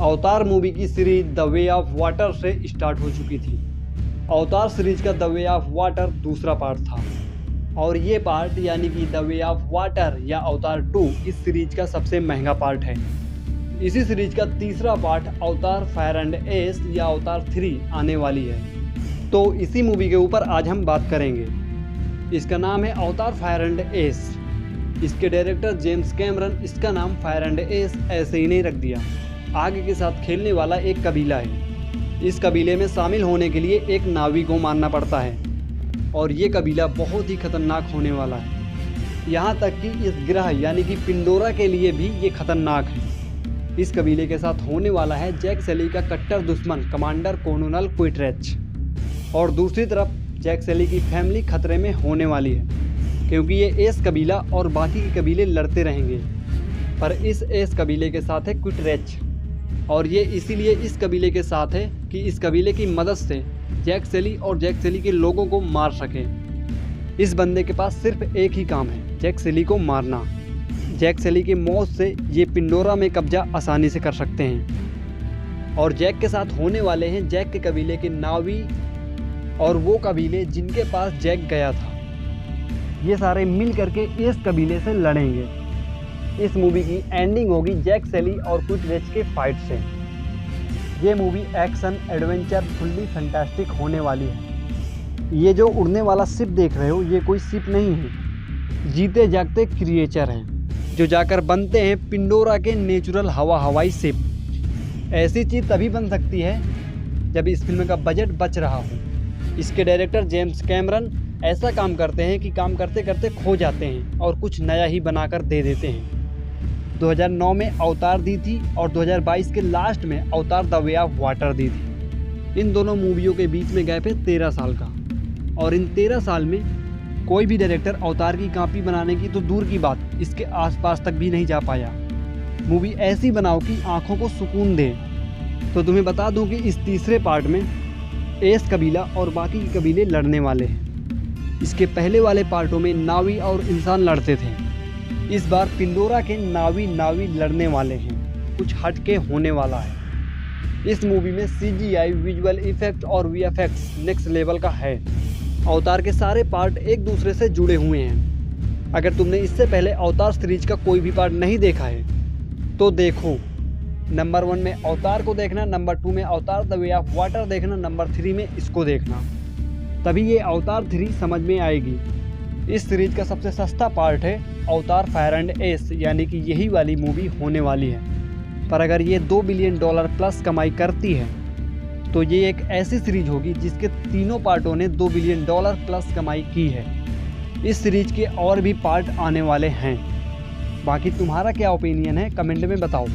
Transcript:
Avatar movie की series the way of water से start हो चुकी थी। अवतार सीरीज का द वे ऑफ वाटर दूसरा पार्ट था और ये पार्ट यानी कि द वे ऑफ वाटर या अवतार 2 इस सीरीज का सबसे महंगा पार्ट है। इसी सीरीज का तीसरा पार्ट अवतार फायर एंड एस या अवतार 3 आने वाली है। तो इसी मूवी के ऊपर आज हम बात करेंगे। इसका नाम है अवतार फायर एंड एस। इसके डायरेक्टर जेम्स कैमरन इसका नाम फायर एंड एस ऐसे ही नहीं रख दिया। आगे के साथ खेलने वाला एक कबीला है। इस कबीले में शामिल होने के लिए एक नावी को मारना पड़ता है और ये कबीला बहुत ही खतरनाक होने वाला है। यहाँ तक कि इस ग्रह यानी कि पिंडोरा के लिए भी ये खतरनाक है। इस कबीले के साथ होने वाला है जैक सैली का कट्टर दुश्मन कमांडर कोलोनल क्विटरेच और दूसरी तरफ जैक सैली की फैमिली खतरे में होने वाली है क्योंकि ये एस कबीला और बाकी के कबीले लड़ते रहेंगे। पर इस एस कबीले के साथ है क्विटरेच और ये इसीलिए इस कबीले के साथ है कि इस कबीले की मदद से जैक सैली और जैक सैली के लोगों को मार सके। इस बंदे के पास सिर्फ एक ही काम है, जैक सैली को मारना। जैक सैली की मौत से ये पिंडोरा में कब्जा आसानी से कर सकते हैं। और जैक के साथ होने वाले हैं जैक के कबीले के नावी और वो कबीले जिनके पास जैक गया था। ये सारे मिल करके इस कबीले से लड़ेंगे। इस मूवी की एंडिंग होगी जैक सैली और क्विटरेच के फाइट से। ये movie action adventure fully fantastic होने वाली है। ये जो उड़ने वाला शिप देख रहे हो ये कोई शिप नहीं है, जीते जागते क्रिएचर हैं जो जाकर बनते हैं पिंडोरा के नेचुरल हवाई शिप। ऐसी चीज़ तभी बन सकती है जब इस फिल्म का बजट बच रहा हो। इसके डायरेक्टर जेम्स कैमरन ऐसा काम करते हैं कि काम करते करते खो जाते हैं और कुछ नया ही बनाकर दे देते हैं। 2009 में अवतार दी थी और 2022 के लास्ट में अवतार द वे ऑफ वाटर दी थी। इन दोनों मूवियों के बीच में गैप है 13 साल का और इन 13 साल में कोई भी डायरेक्टर अवतार की कॉपी बनाने की तो दूर की बात, इसके आसपास तक भी नहीं जा पाया। मूवी ऐसी बनाओ कि आंखों को सुकून दे। तो तुम्हें बता दूं कि इस तीसरे पार्ट में एस कबीला और बाकी के कबीले लड़ने वाले हैं। इसके पहले वाले पार्टों में नावी और इंसान लड़ते थे। इस बार पिंडोरा के नावी लड़ने वाले हैं। कुछ हटके होने वाला है। इस मूवी में CGI विजुअल इफेक्ट और VFX नेक्स्ट लेवल का है। अवतार के सारे पार्ट एक दूसरे से जुड़े हुए हैं। अगर तुमने इससे पहले अवतार सीरीज का कोई भी पार्ट नहीं देखा है तो देखो। नंबर 1 में अवतार को देखना, नंबर 2 में अवतार द वे ऑफ वाटर देखना, नंबर 3 में इसको देखना। तभी ये अवतार 3 समझ में आएगी। इस सीरीज का सबसे सस्ता पार्ट है अवतार फायर एंड एस यानी कि यही वाली मूवी होने वाली है। पर अगर ये $2 बिलियन प्लस कमाई करती है तो ये एक ऐसी सीरीज होगी जिसके तीनों पार्टों ने $2 बिलियन प्लस कमाई की है। इस सीरीज के और भी पार्ट आने वाले हैं। बाकी तुम्हारा क्या ओपिनियन है कमेंट में बताओ।